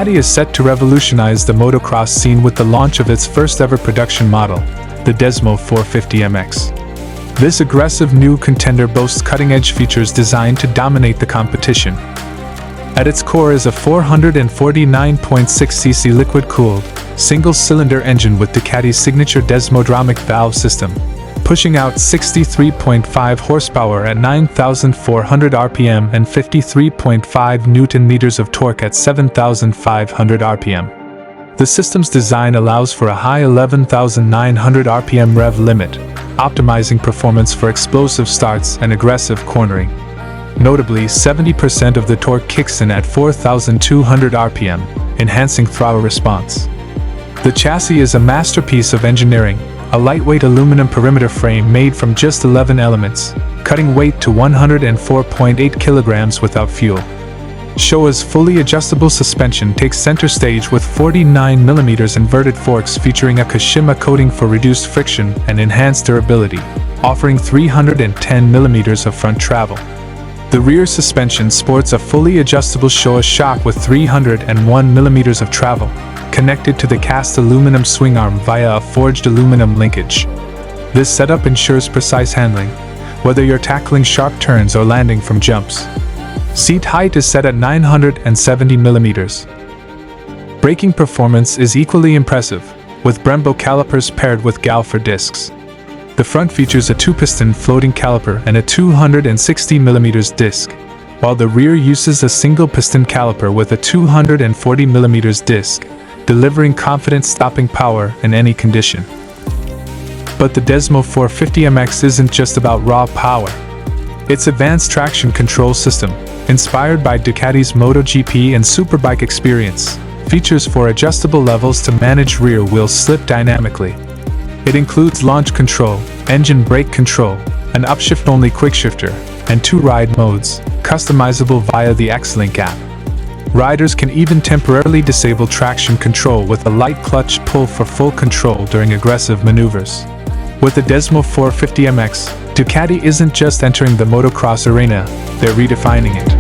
Ducati is set to revolutionize the motocross scene with the launch of its first-ever production model, the Desmo450MX. This aggressive new contender boasts cutting-edge features designed to dominate the competition. At its core is a 449.6cc liquid-cooled, single-cylinder engine with Ducati's signature Desmodromic valve system, pushing out 63.5 horsepower at 9,400 RPM and 53.5 Newton-meters of torque at 7,500 RPM. The system's design allows for a high 11,900 RPM rev limit, optimizing performance for explosive starts and aggressive cornering. Notably, 70% of the torque kicks in at 4,200 RPM, enhancing throttle response. The chassis is a masterpiece of engineering, a lightweight aluminum perimeter frame made from just 11 elements, cutting weight to 104.8 kilograms without fuel. Showa's fully adjustable suspension takes center stage with 49mm inverted forks featuring a Kashima coating for reduced friction and enhanced durability, offering 310mm of front travel. The rear suspension sports a fully adjustable Showa shock with 301mm of travel, connected to the cast aluminum swing arm via a forged aluminum linkage. This setup ensures precise handling, whether you're tackling sharp turns or landing from jumps. Seat height is set at 970mm. Braking performance is equally impressive, with Brembo calipers paired with Galfer discs. The front features a 2-piston floating caliper and a 260mm disc, while the rear uses a single-piston caliper with a 240mm disc, delivering confident stopping power in any condition. But the Desmo450MX isn't just about raw power. Its advanced traction control system, inspired by Ducati's MotoGP and Superbike experience, features 4 adjustable levels to manage rear wheel slip dynamically. It includes launch control, engine brake control, an upshift-only quickshifter, and 2 ride modes, customizable via the X-Link app. Riders can even temporarily disable traction control with a light clutch pull for full control during aggressive maneuvers. With the Desmo450MX, Ducati isn't just entering the motocross arena, they're redefining it.